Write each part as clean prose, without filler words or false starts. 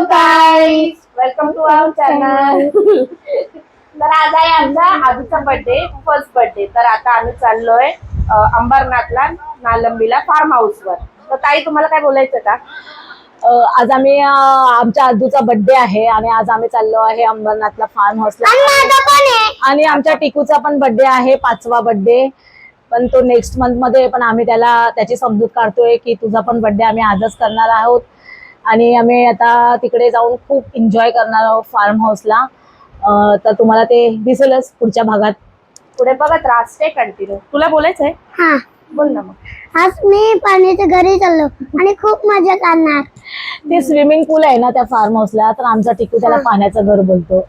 Guys, welcome to our channel. तर आज आहे आमचा आजूचा बर्थडे, फर्स्ट बर्थडे. तर आता आम्ही चाललोय अंबरनाथला, नालंबीला फार्म हाऊसवर. तर ताई तुम्हाला काय बोलायचं का? आज आम्ही आमच्या आजूचा बर्थडे आहे आणि आज आम्ही चाललो आहे अंबरनाथला फार्म हाऊसला. आणि आमच्या टिकूचा पण बर्थडे आहे, 5वा बर्थडे. पण तो नेक्स्ट मंथ मध्ये. पण आम्ही त्याची समजूत काढतोय की तुझा पण बर्थडे आम्ही आजच करणार आहोत आणि आम्ही आता तिकडे जाऊन खूप एन्जॉय करणार आहोत फार्म हाऊसला. तर तुम्हाला ते दिसेलच पुढच्या भागात. पुढे बघत राहते कंटिन्यू. तुला बोलायचंय? हा, बोल ना मग. आज मी पाण्याच्या घरी चाललो आणि खूप मजा करणार. ते स्विमिंग पूल आहे ना त्या फार्म हाऊसला, तर आमचा टिकू त्याला पाण्याचं घर बोलतो.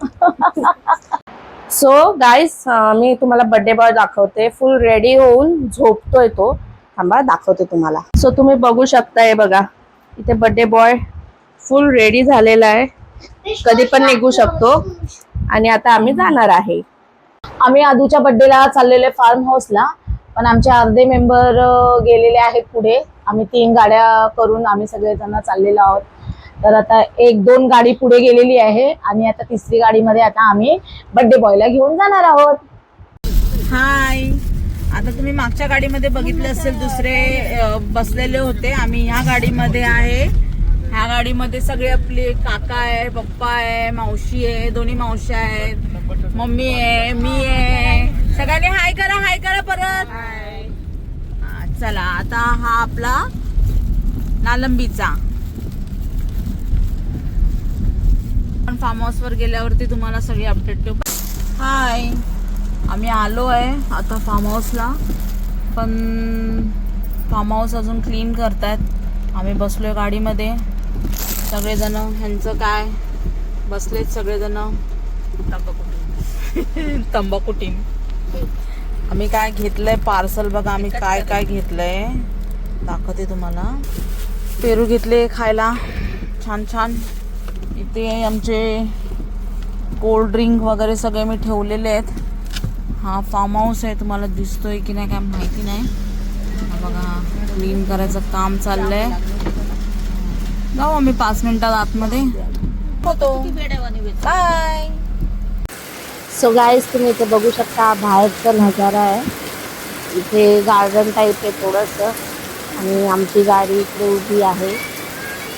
सो गाईस, मी तुम्हाला बर्थडे बॉय दाखवते. फुल रेडी होऊन झोपतोय तो. थांबा दाखवते तुम्हाला. सो तुम्ही बघू शकताय, बघा इथे बर्थडे बॉय फुल रेडी झालेला आहे. कधी पण निघू शकतो. आणि आता आम्ही जाणार आहे. आम्ही आदूच्या बर्थडेला चाललेले फार्म हाऊसला, पण आमचे अर्धे मेंबर गेलेले आहेत पुढे. आम्ही 3 गाड्या करून आम्ही सगळेजण चाललेलो आहोत. तर आता 1-2 गाडी पुढे गेलेली आहे आणि आता 3री गाडीमध्ये आता आम्ही बर्थडे बॉयला घेऊन जाणार आहोत. हाय, आता तुम्ही मागच्या गाडीमध्ये बघितले असेल दुसरे बसलेले होते. आम्ही ह्या गाडीमध्ये आहे. ह्या गाडीमध्ये सगळे आपले काका आहे, पप्पा आहे, मावशी आहे, दोन्ही मावशी आहेत, मम्मी आहे, मी आहे. सगळ्यांनी हाय करा परत. चला, आता हा आपला नालंबीचा. पण फार्म हाऊसवर गेल्यावरती तुम्हाला सगळी अपडेट देऊ. हाय, आम्ही आलो आहे आता फार्म हाऊसला. पण फार्म हाऊस अजून क्लीन करतायत. आम्ही बसलोय गाडीमध्ये सगळेजण. ह्यांचं काय बसलेत सगळेजण तंबाखू टीम. आम्ही काय घेतलंय पार्सल बघा. आम्ही काय काय घेतलंय दाखवते तुम्हाला. पेरू घेतले खायला छान छान. इथे आमचे कोल्ड ड्रिंक वगैरे सगळे मी ठेवलेले आहेत. हा फार्म हाऊस आहे, तुम्हाला दिसतोय की नाही काय माहिती नाही. बघा क्लीन करायचं काम चाललंय. जाऊ आम्ही 5 मिनिटात आतमध्ये होतो. बाय. सो गाईज, तुम्ही इथे बघू शकता बाहेरचा नजारा आहे. इथे गार्डन टाईप आहे थोडंसं आणि आमची गाडी इकडे उभी आहे,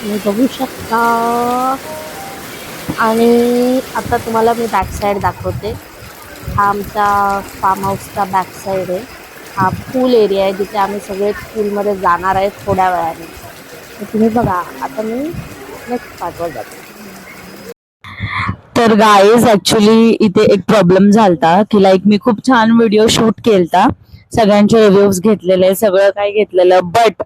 तुम्ही बघू शकता. आणि आता तुम्हाला मी बॅक साईड दाखवते. हा आमचा फार्म हाऊसचा बॅक साईड आहे. हा पूल एरिया आहे जिथे आम्ही सगळे पूलमध्ये जाणार आहे थोड्या वेळाने. तर तुम्ही बघा. आता मी नेक्स्ट पार्टवर जाते. तर गाईज, ऍक्च्युली इथे एक प्रॉब्लेम झालता की मी खूप छान व्हिडिओ शूट केलता, सगळ्यांचे रिव्ह्यूज घेतलेले, सगळं काय घेतलेलं. बट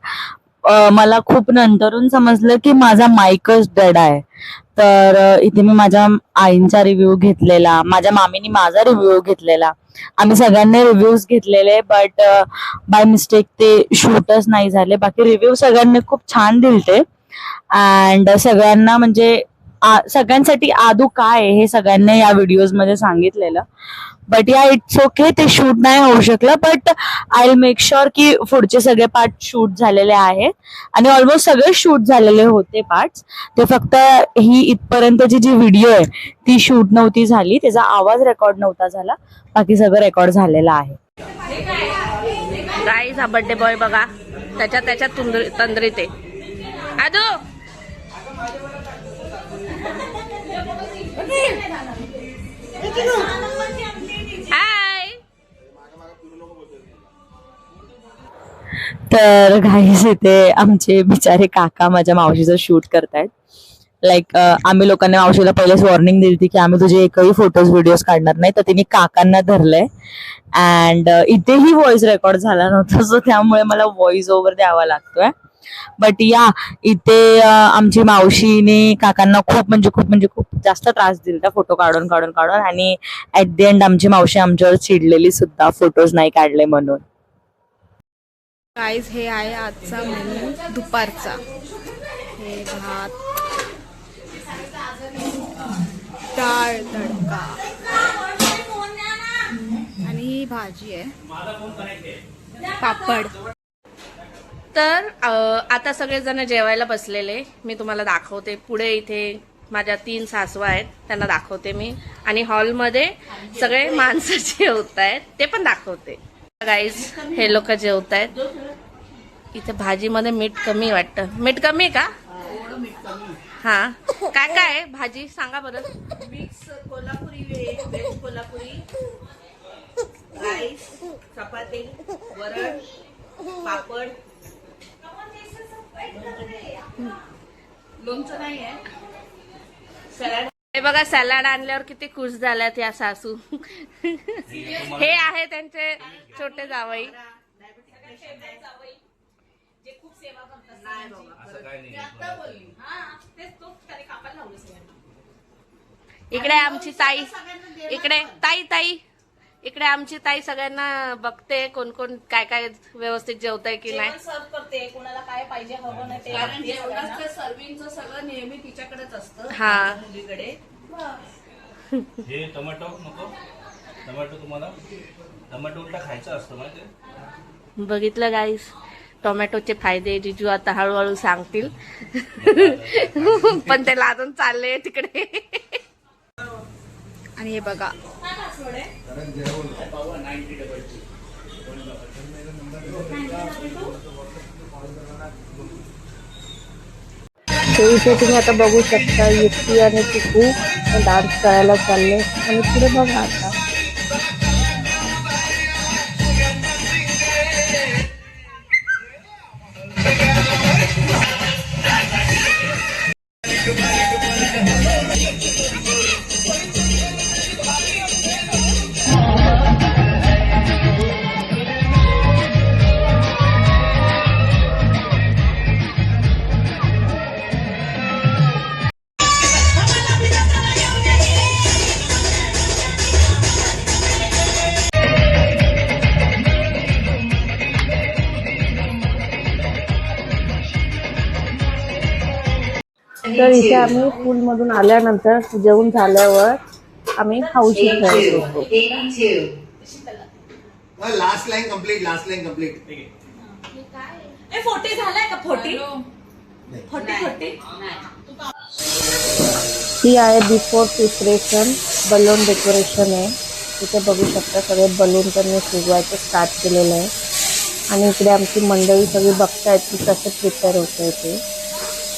मला खूप नंतरून समजलं की माझा माईकच डेड आहे. तर इथे मी माझ्या आईंचा रिव्ह्यू घेतलेला, माझ्या मामीनी माझा रिव्ह्यू घेतलेला, आम्ही सगळ्यांनी रिव्ह्यूज घेतलेले. बट बाय मिस्टेक ते शूटच नाही झाले. बाकी रिव्ह्यू सगळ्यांनी खूप छान दिलते. अँड सगळ्यांना म्हणजे सगळ्यांसाठी आदू काय आहे हे सगळ्यांनी या व्हिडिओज मध्ये सांगितलेलं. बट या इट्स ओके, ते शूट नाही होऊ शकलं. But I will make sure की पुढचे सगळे पार्ट शूट झालेले आहेत. आणि ऑलमोस्ट सगळे शूट झालेले होते पार्ट्स. ते फक्त ही इथपर्यंतची जी व्हिडिओ आहे ती शूट नव्हती झाली, त्याचा आवाज रेकॉर्ड नव्हता झाला. बाकी सगळं रेकॉर्ड झालेलं आहे. गाईस, हा बर्थडे बॉय बघा त्याच्यात तंद्रीत आहे. आदू हाय. तर गाईस, इथे आमचे बिचारे काका माझ्या मावशीचं शूट करतायत. आम्ही लोकांनी मावशीला पहिलेच वॉर्निंग दिली की आम्ही तुझे एकही फोटोज व्हिडिओज काढणार नाही. तर तिने काकांना धरलंय. अँड इथेही व्हॉइस रेकॉर्ड झाला नव्हता, सो त्यामुळे मला व्हॉइस ओव्हर द्यावा लागतोय. बट या इथे आमची मावशीने काकांना खूप जास्त त्रास दिला फोटो काढून. आणि ऍट द एंड आमची मावशी आमच्यावर चिडलेली सुद्धा, फोटोज नाही काढले म्हणून. गाईज, हे आहे आजचा मेनू दुपारचा. हे भात, डाळ तडका आणि ही भाजी आहे, पापड. तर आता सगळेजण जेवायला बसलेले. मी तुम्हाला दाखवते पुढे. इथे माझ्या 3 सासवा आहेत त्यांना दाखवते मी, आणि हॉलमध्ये सगळे माणसं जेवत आहेत ते पण दाखवते. गाईज हे लोक जेवत आहेत. इथे भाजीमध्ये मीठ कमी वाटतं. मीठ कमी आहे का? हा, काय काय आहे भाजी सांगा बरं. Mix Kolhapuri veg Kolhapuri, rice, चपाती, वरण, पापड, लोणचं नाही आहे, सॅलड. हे बघा सॅलड आणल्यावर किती खुश झाल्यात या सासू. हे आहे त्यांचे छोटे जावई. इकडे आमची ताई, इकडे ताई इकडे आमची ताई सगळ्यांना बघते कोण कोण काय काय व्यवस्थित जेवतंय की नाही. सर्व करते, कोणाला काय पाहिजे हवं नाही ते कारण जेवणाचं सर्विंगचं सगळं नेहमी तिच्याकडेच असतं. हा. मुलीकडे. हे टोमॅटो नको, टोमॅटो तुम्हाला टोमॅटो उलटा खायचं असतं माहिती. बघितलं गाईस, टोमॅटोचे फायदे जिजू आता हळूहळू सांगतील. पण ते लादून चालले तिकडे. आणि हे बघा इथे तुम्ही आता बघू शकता युक्ती आणि चिकू डान्स करायला चालले. आणि पुढे बघा आता तर इथे आम्ही पूलमधून आल्यानंतर जेवून झाल्यावर आम्ही हौशी खेळत होतो. Last line complete, last line complete. ए 40 झालाय का? 40 ही आहे बिफोर प्रिपरेशन, बलून डेकोरेशन आहे. इथे बघू शकता सगळे बलून त्यांनी शिजवायचं स्टार्ट केलेलं आहे. आणि इकडे आमची मंडळी सगळी बघतायत की कसं प्रिपेअर होतंय ते.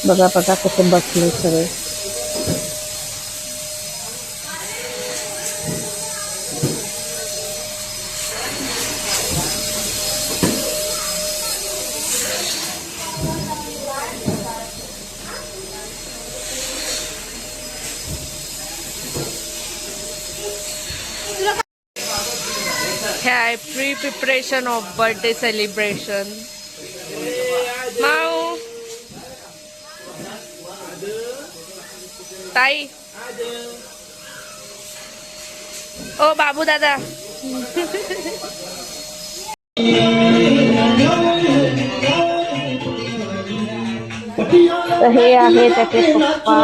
बघा बघा कसे बसले सगळे. Hi pre preparation of birthday celebration. माऊ ताई ओ बाबू दादा. तर हे आहे त्याचे पप्पा,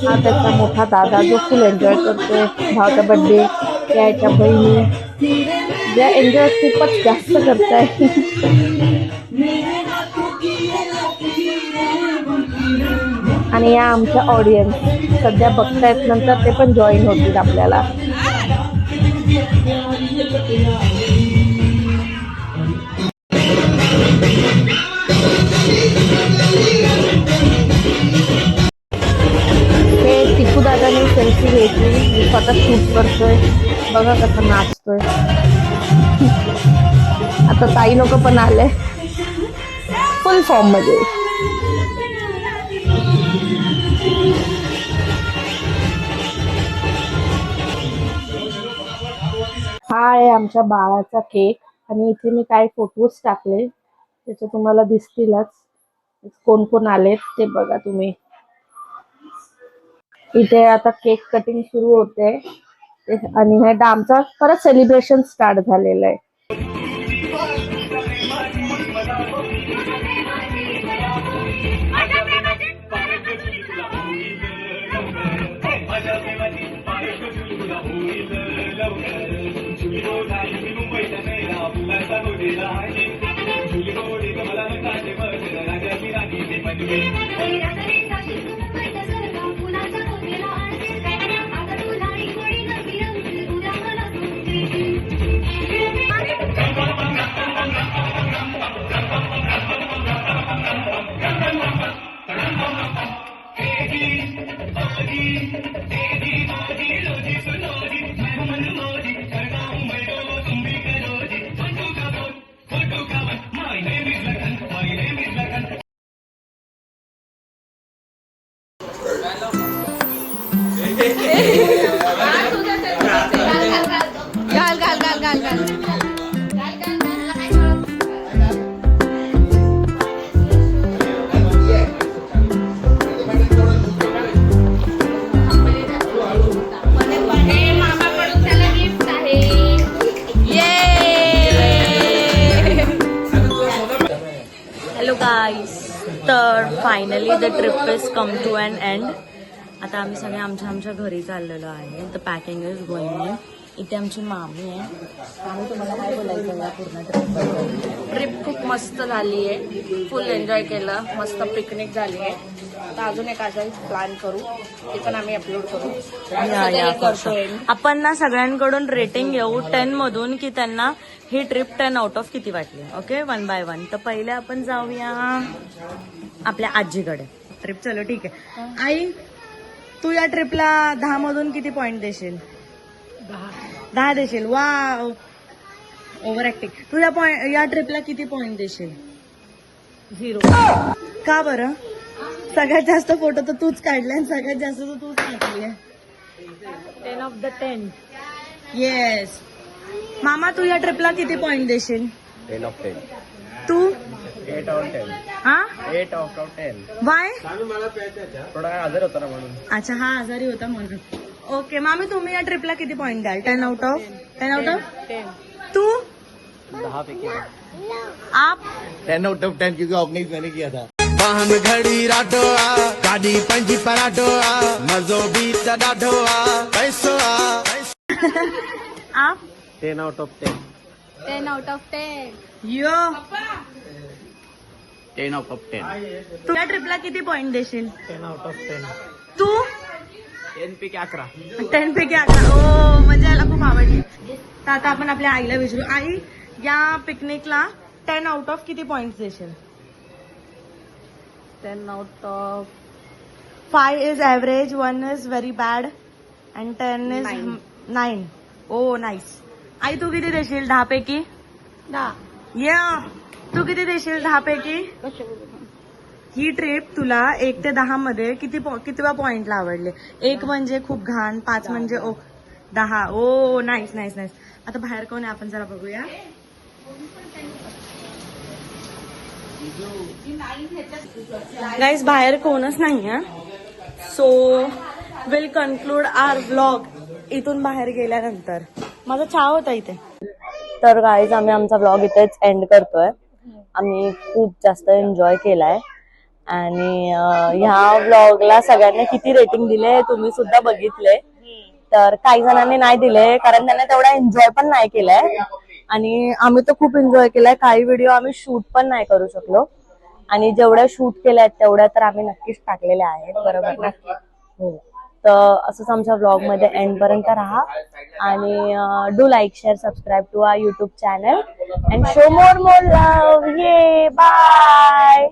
हा त्याचा मोठा दादा जो फुल एन्जॉय करतोय भावाचा बर्थडे. त्याच्या बहिणी ज्या एन्जॉय खूपच जास्त करताय. आणि या आमच्या ऑडियन्स सध्या बघतायत, नंतर ते पण जॉईन होतील आपल्याला. हे टिकू दादाने सेल्फी घेतली, मी स्वतः शूट करतोय. बघा कसं नाचतोय. आता ताई लोक पण आले फुल फॉर्म मध्ये. हा आहे आमच्या बाळाचा केक. आणि इथे मी काही फोटोज टाकले, त्याचे तुम्हाला दिसतीलच कोण कोण आलेत ते बघा तुम्ही. इथे आता केक कटिंग सुरू होते आणि हे आमचं परत सेलिब्रेशन स्टार्ट झालेलं आहे. मुंबईत हॅलो गाईस, तर finally the trip is come to an end. आता आम्ही सगळे आमच्या घरी चाललेलो आहे. The packing is going. इथे आमची मामी आहे. आम्ही तुम्हाला काय बोलायचं या पूर्ण ट्रिप खूप मस्त झाली आहे, फुल एन्जॉय केलं, मस्त पिकनिक झाली आहे. आता अजून एक असा प्लॅन करू, ते पण आम्ही अपलोड करू. करतोय आपण ना सगळ्यांकडून रेटिंग घेऊ 10 मधून की त्यांना ही ट्रिप 10 आउट ऑफ किती वाटली. Okay, 1 by 1. तर पहिले आपण जाऊया आपल्या आजीकडे. ट्रिप चलो ठीक आहे. आई, तू या ट्रिपला 10 मधून किती पॉइंट देशील? 10 देशील. वा, ओव्हर ऍक्टिंग. तू या ट्रिपला किती पॉइंट देशील? 0. का बरं? सगळ्यात जास्त फोटो तर तूच काढले आणि सगळ्यात जास्त तर तूच काढली आहे. 10 ऑफ द 10. येस. मामा, तू या ट्रिपला किती पॉइंट देशील? 10 of 10. तू? 8 out of 10. हा? 8 out of 10. वाय? थोडा आजार होता ना म्हणून. अच्छा, हा आजारी होता म्हणून. ओके मामी, तुम्ही या ट्रिपला किती पॉइंट द्याल? 10 आउट ऑफ 10. तू? 10 पैकी आप? 10 out of 10 क्योंकि ऑर्गेनाइज मैंने किया था. वाहन घडी राठोआ गाडी पंजी पराठोआ मजो बीच डाठोआ पैसो आप? 10 out of 10. 10 out of 10. Yo. 10 out of 10. तू या ट्रिपला किती पॉइंट देशील? 10 out of 10. तू? 10 पैकी 11. 10 पैकी 11. ओ, म्हणजे याला खूप आवडली. तर आता आपण आपल्या आईला विचारू. आई, या पिकनिकला 10 आउट ऑफ किती पॉइंट देशील? 10 out of 5 is average, 1 is very bad, and 10 is 9. Oh, nice. आई, तू किती देशील 10 पैकी? 10. या, तू किती देशील 10 पैकी? ही ट्रिप तुला 1 ते 10 मध्ये कितव्या पॉइंटला आवडले? 1 म्हणजे खूप घाण, 5 म्हणजे 10. ओ, नाईस नाईस नाईस. आता बाहेर कोण आहे आपण जरा बघूया. गाईज, बाहेर कोणच नाही आहे. So will conclude our vlog इथून बाहेर गेल्यानंतर. माझा चहा होता इथे. तर गाईज, आम्ही आमचा व्लॉग इथेच एंड करतोय. आम्ही खूप जास्त एन्जॉय केलाय आणि ह्या व्लॉगला सगळ्यांनी किती रेटिंग दिले तुम्ही सुद्धा बघितले. तर काही जणांनी नाही दिले कारण त्यांना तेवढा एन्जॉय पण नाही केलाय आणि आम्ही तर खूप एन्जॉय केलाय. काही व्हिडिओ आम्ही शूट पण नाही करू शकलो आणि जेवढ्या शूट केल्या आहेत तेवढ्या तर आम्ही नक्कीच टाकलेल्या आहेत, बरोबर ना? हो. तर असंच आमच्या व्लॉग मध्ये एंड पर्यंत राहा आणि do like, share, subscribe to our YouTube channel and show more love. ये बाय.